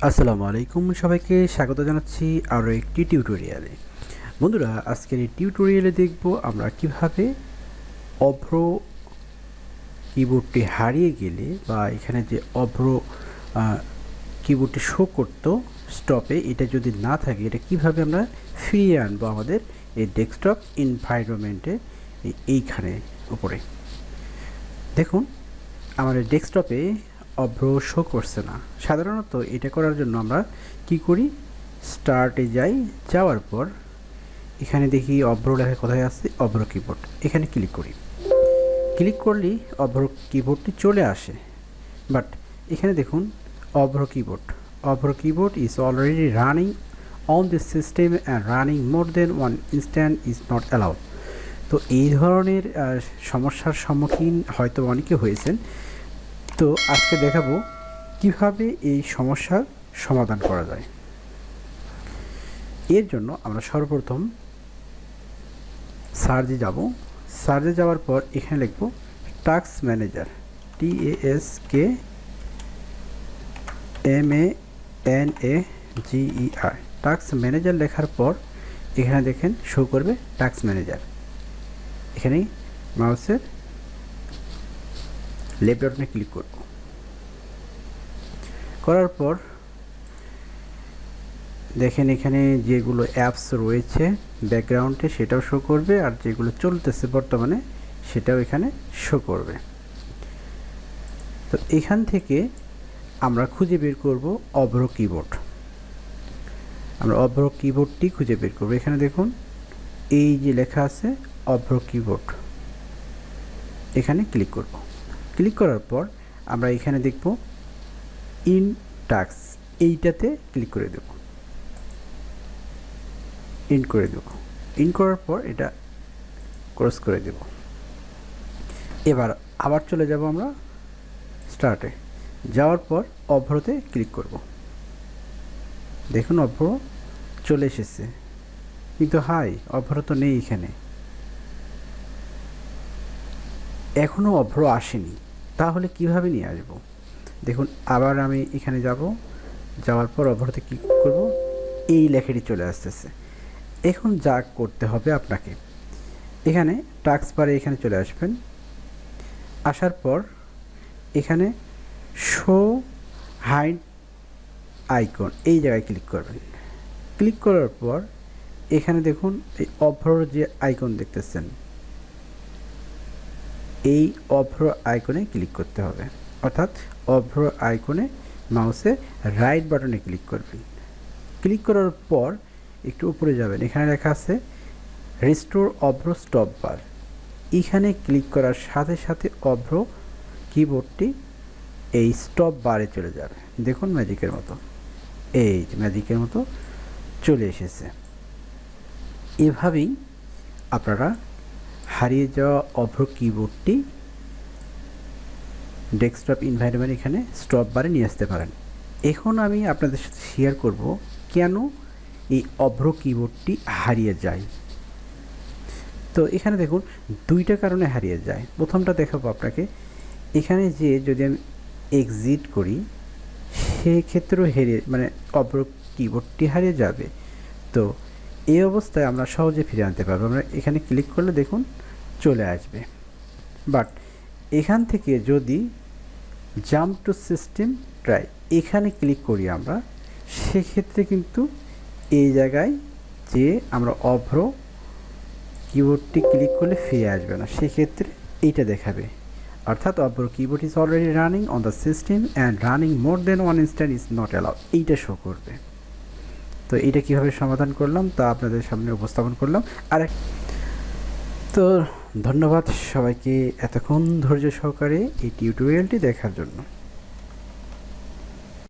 আসসালামু আলাইকুম, সবাইকে স্বাগত জানাচ্ছি আরও একটি টিউটোরিয়ালে। বন্ধুরা, আজকের এই টিউটোরিয়ালে দেখব আমরা কিভাবে অভ্র কিবোর্ডটি হারিয়ে গেলে বা এখানে যে অভ্র কিবোর্ডটি শো করতো স্টপে, এটা যদি না থাকে এটা কিভাবে আমরা ফিরিয়ে আনবো আমাদের এই ডেস্কটপ এনভায়রনমেন্টে। এইখানে উপরে দেখুন আমার ডেস্কটপে অভ্র শো করছে না। সাধারণত এটা করার জন্য আমরা কি করি, স্টার্টে যাই, যাওয়ার পর এখানে দেখি অভ্র লেখা কোথায় আছে, অভ্র কিবোর্ড, এখানে ক্লিক করি। ক্লিক করলেই অভ্র কিবোর্ডটি চলে আসে। বাট এখানে দেখুন Avro keyboard is already running on this system and running more than one instance is not allowed. তো এই ধরনের সমস্যার সম্মুখীন হয়তো অনেকে হয়েছেন। তো আজকে দেখাবো কিভাবে এই সমস্যার সমাধান করা যায়। এর জন্য আমরা সর্বপ্রথম সার্চে যাব। সার্চে যাওয়ার পর এখানে লিখব task manager, TASKMANAGER। Task manager লেখার পর এখানে দেখেন শো করবে টাস্ক ম্যানেজার। এখানে মাউসের লেফট বাটনে ক্লিক করব। করার পর দেখেন এখানে যেগুলো অ্যাপস রয়েছে ব্যাকগ্রাউন্ডে সেটাও শো করবে, আর যেগুলো চলতেছে বর্তমানে সেটাও এখানে শো করবে। তো এখান থেকে আমরা খুঁজে বের করব অভ্র কিবোর্ড। আমরা অভ্র কিবোর্ডটি খুঁজে বের করব। এখানে দেখুন এই যে লেখা আছে অভ্র কিবোর্ড, এখানে ক্লিক করব। ক্লিক করার পর আমরা এখানে দেখব ইন টাস্ক, এইটাতে ক্লিক করে দেব, ইন করে দেব। ইন করার পর এটা ক্রস করে দেব। এবার আবার চলে যাব আমরা স্টার্টে। যাওয়ার পর অভ্রতে ক্লিক করব। দেখুন অভ্র চলে এসেছে, কিন্তু অভ্র তো নেই এখানে, এখনও অভ্র আসেনি। তাহলে কিভাবে নিয়ে আসব? দেখুন আবার আমি এখানে যাব, যাওয়ার পর অভ্রতে ক্লিক করব, এই লেখাটি চলে আসতেছে। এখন যা করতে হবে আপনাকে, এখানে টাস্ক বারে এখানে চলে আসবেন। আসার পর এখানে শো হাইড আইকন, এই জায়গায় ক্লিক করবেন। ক্লিক করার পর এখানে দেখুন এই অভ্রর যে আইকন দেখতেছেন, এই অভ্র আইকনে ক্লিক করতে হবে। অর্থাৎ অভ্র আইকনে মাউসের রাইট বাটনে ক্লিক করবেন। ক্লিক করার পর একটু উপরে যাবেন, এখানে লেখা আছে রিস্টোর অভ্র স্টপ বার। এখানে ক্লিক করার সাথে সাথে অভ্র কিবোর্ডটি এই স্টপ বারে চলে যাবে। দেখুন ম্যাজিকের মতো, এই ম্যাজিকের মতো চলে এসেছে। এভাবেই আপনারা হারিয়ে যাওয়া অভ্র কিবোর্ডটি ডেস্কটপ এনভায়রনমেন্ট এখানে স্টপ বারে নিয়ে আসতে পারেন। এখন আমি আপনাদের সাথে শেয়ার করব কেন এই অভ্র কিবোর্ডটি হারিয়ে যায়। তো এখানে দেখুন দুইটা কারণে হারিয়ে যায়। প্রথমটা দেখাবো আপনাকে, এখানে যে যদি আমি এক্সিট করি সেক্ষেত্রেও অভ্র কিবোর্ডটি হারিয়ে যাবে। তো এই অবস্থায় আমরা সহজে ফিরে আনতে পারবো। আমরা এখানে ক্লিক করলে দেখুন চলে আসবে। বাট এখান থেকে যদি জাম্প টু সিস্টেম ট্রাই এখানে ক্লিক করি আমরা, সেক্ষেত্রে কিন্তু এই জায়গায় যে আমরা অভ্র কিবোর্ডটি ক্লিক করলে ফিরে আসবে না, সেক্ষেত্রে এইটা দেখাবে। অর্থাৎ Avro keyboard is already running on the system and running more than one instance is not allowed, এইটা শো করবে। তো এইটা কীভাবে সমাধান করলাম তা আপনাদের সামনে উপস্থাপন করলাম। তো ধন্যবাদ সবাইকে এতক্ষণ ধৈর্য সহকারে এই টিউটোরিয়ালটি দেখার জন্য।